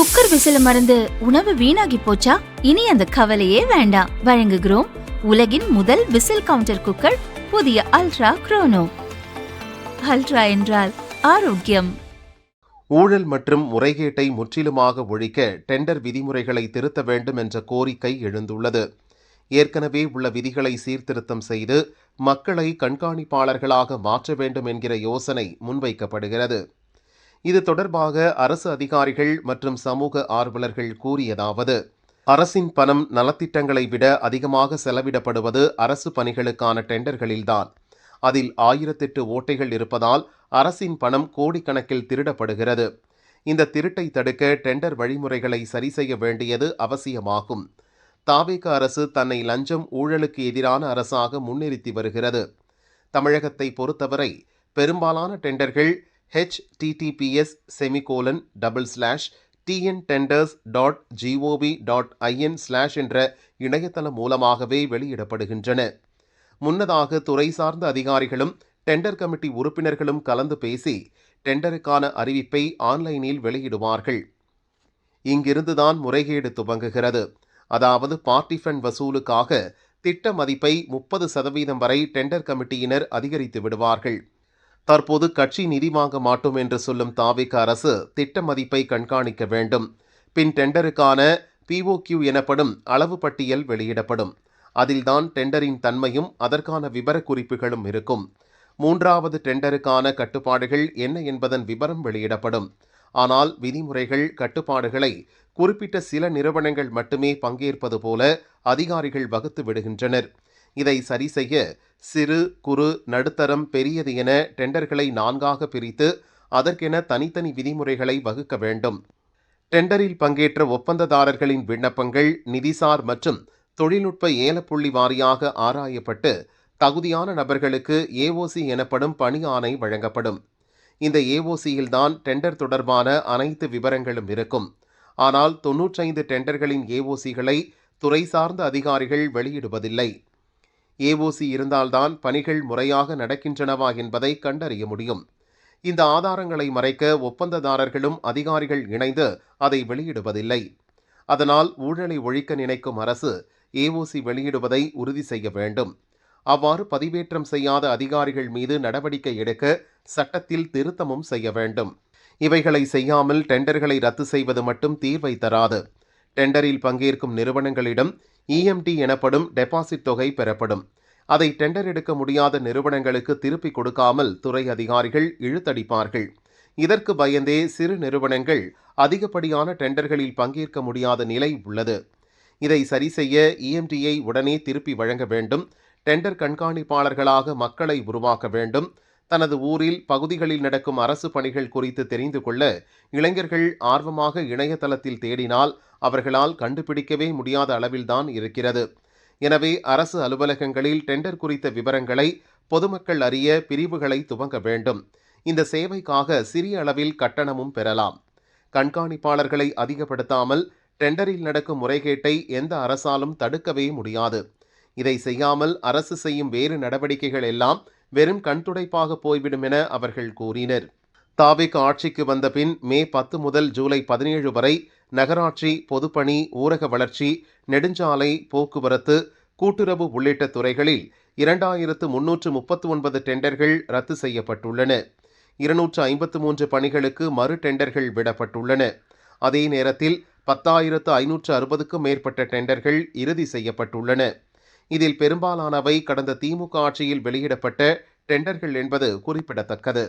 Cooker விசில மறந்து உணவு வீணாகி போச்சா? இனி அந்த கவலையே வேண்டாம். வழங்குகிறோம் உலகின் முதல் விசில் கவுண்டர் குக்கர், புதிய அல்ட்ரா குரோனோ. அல்ட்ரா என்றால் ஆரோக்கியம். ஊழல் மற்றும் முறைகேட்டை முற்றிலுமாக ஒழிக்க டெண்டர் விதிமுறைகளை திருத்த வேண்டும் என்ற கோரிக்கை எழுந்துள்ளது. ஏற்கனவே உள்ள விதிகளை சீர்திருத்தம் செய்து மக்களை கண்காணிப்பாளர்களாக மாற்ற வேண்டும் என்கிற யோசனை முன்வைக்கப்படுகிறது. இது தொடர்பாக அரசு அதிகாரிகள் மற்றும் சமூக ஆர்வலர்கள் கூறியதாவது: அரசின் பணம் நலத்திட்டங்களை விட அதிகமாக செலவிடப்படுவது அரசு பணிகளுக்கான டெண்டர்களில்தான். அதில் 1008 ஓட்டைகள் இருப்பதால் அரசின் பணம் கோடிக்கணக்கில் திருடப்படுகிறது. இந்த திருட்டை தடுக்க டெண்டர் வழிமுறைகளை சரி செய்ய வேண்டியது அவசியமாகும். தாவேக அரசு தன்னை லஞ்சம் ஊழலுக்கு எதிரான அரசாக முன்னிறுத்தி வருகிறது. தமிழகத்தை பொறுத்தவரை பெரும்பாலான டெண்டர்கள் https://tntenders.gov.in/ என்ற இணையதளம் மூலமாகவே வெளியிடப்படுகின்றன. முன்னதாக துறை சார்ந்த அதிகாரிகளும் டெண்டர் கமிட்டி உறுப்பினர்களும் கலந்து பேசி டெண்டருக்கான அறிவிப்பை ஆன்லைனில் வெளியிடுவார்கள். இங்கிருந்துதான் முறைகேடு துவங்குகிறது. அதாவது பார்ட்டி ஃபண்ட் வசூலுக்காக திட்ட மதிப்பை 30% வரை டெண்டர் கமிட்டியினர் அதிகரித்து விடுவார்கள். தற்போது கட்சி நிதி வாங்க மாட்டோம் என்று சொல்லும் தாவேக அரசு திட்ட மதிப்பை கண்காணிக்க வேண்டும். பின் டெண்டருக்கான POQ எனப்படும் அளவு பட்டியல் வெளியிடப்படும். அதில்தான் டெண்டரின் தன்மையும் அதற்கான விவர குறிப்புகளும் இருக்கும். 3வது டெண்டருக்கான கட்டுப்பாடுகள் என்ன என்பதன் விவரம் வெளியிடப்படும். ஆனால் விதிமுறைகள், கட்டுப்பாடுகளை குறிப்பிட்ட சில நிறுவனங்கள் மட்டுமே பங்கேற்பது போல அதிகாரிகள் வகுத்து விடுகின்றனர். இதை சரி செய்ய சிறு, குறு, நடுத்தரம், பெரியது என டெண்டர்களை 4ஆக பிரித்து அதற்கென தனித்தனி விதிமுறைகளை வகுக்க வேண்டும். டெண்டரில் பங்கேற்ற ஒப்பந்ததாரர்களின் விண்ணப்பங்கள் நிதிசார் மற்றும் தொழில்நுட்ப ஏலப்புள்ளி வாரியாக ஆராயப்பட்டு தகுதியான நபர்களுக்கு AOC எனப்படும் பணி ஆணை வழங்கப்படும். இந்த AOCயில்தான் டெண்டர் தொடர்பான அனைத்து விவரங்களும் இருக்கும். ஆனால் 95 டெண்டர்களின் AOCகளை துறை சார்ந்த அதிகாரிகள் வெளியிடுவதில்லை. AOC இருந்தால்தான் பணிகள் முறையாக நடக்கின்றனவா என்பதை கண்டறிய முடியும். இந்த ஆதாரங்களை மறைக்க ஒப்பந்ததாரர்களும் அதிகாரிகள் இணைந்து அதை வெளியிடுவதில்லை. அதனால் ஊழலை ஒழிக்க நினைக்கும் அரசு AOC வெளியிடுவதை உறுதி செய்ய வேண்டும். அவ்வாறு பதிவேற்றம் செய்யாத அதிகாரிகள் மீது நடவடிக்கை எடுக்க சட்டத்தில் திருத்தமும் செய்ய வேண்டும். இவைகளை செய்யாமல் டெண்டர்களை ரத்து செய்வது மட்டும் தீர்வை தராது. டெண்டரில் பங்கேற்கும் நிறுவனங்களிடம் EMD எனப்படும் டெபாசிட் தொகை பெறப்படும். அதை டெண்டர் எடுக்க முடியாத நிறுவனங்களுக்கு திருப்பிக் கொடுக்காமல் துறை அதிகாரிகள் இழுத்தடிப்பார்கள். இதற்கு பயந்தே சிறு நிறுவனங்கள் அதிகப்படியான டெண்டர்களில் பங்கேற்க முடியாத நிலை உள்ளது. இதை சரி செய்ய EMDயை உடனே திருப்பி வழங்க வேண்டும். டெண்டர் கண்காணிப்பாளர்களாக மக்களை உருவாக்க வேண்டும். தனது ஊரில், பகுதிகளில் நடக்கும் அரசு பணிகள் குறித்து தெரிந்து கொள்ள இளைஞர்கள் ஆர்வமாக இணையதளத்தில் தேடினால் அவர்களால் கண்டுபிடிக்கவே முடியாத அளவில்தான் இருக்கிறது. எனவே அரசு அலுவலகங்களில் டெண்டர் குறித்த விவரங்களை பொதுமக்கள் அறிய பிரிவுகளை துவங்க வேண்டும். இந்த சேவைக்காக சிறிய அளவில் கட்டணமும் பெறலாம். கண்காணிப்பாளர்களை அதிகப்படுத்தாமல் டெண்டரில் நடக்கும் முறைகேட்டை எந்த அரசாலும் தடுக்கவே முடியாது. இதை செய்யாமல் அரசு செய்யும் வேறு நடவடிக்கைகள் எல்லாம் வெறும் கண்துடைப்பாக போய்விடும் என அவர்கள் கூறினர். தாவேக ஆட்சிக்கு வந்த பின் மே 10 முதல் ஜூலை 17 வரை நகராட்சி, பொதுப்பணி, ஊரக வளர்ச்சி, நெடுஞ்சாலை, போக்குவரத்து, கூட்டுறவு உள்ளிட்ட துறைகளில் 2339 டெண்டர்கள் ரத்து செய்யப்பட்டுள்ளன. 253 பணிகளுக்கு மறு டெண்டர்கள் விடப்பட்டுள்ளன. அதே நேரத்தில் 10,560க்கும் மேற்பட்ட டெண்டர்கள் இறுதி செய்யப்பட்டுள்ளன. இதில் பெரும்பாலானவை கடந்த திமுக ஆட்சியில் வெளியிடப்பட்ட டெண்டர்கள் என்பது குறிப்பிடத்தக்கது.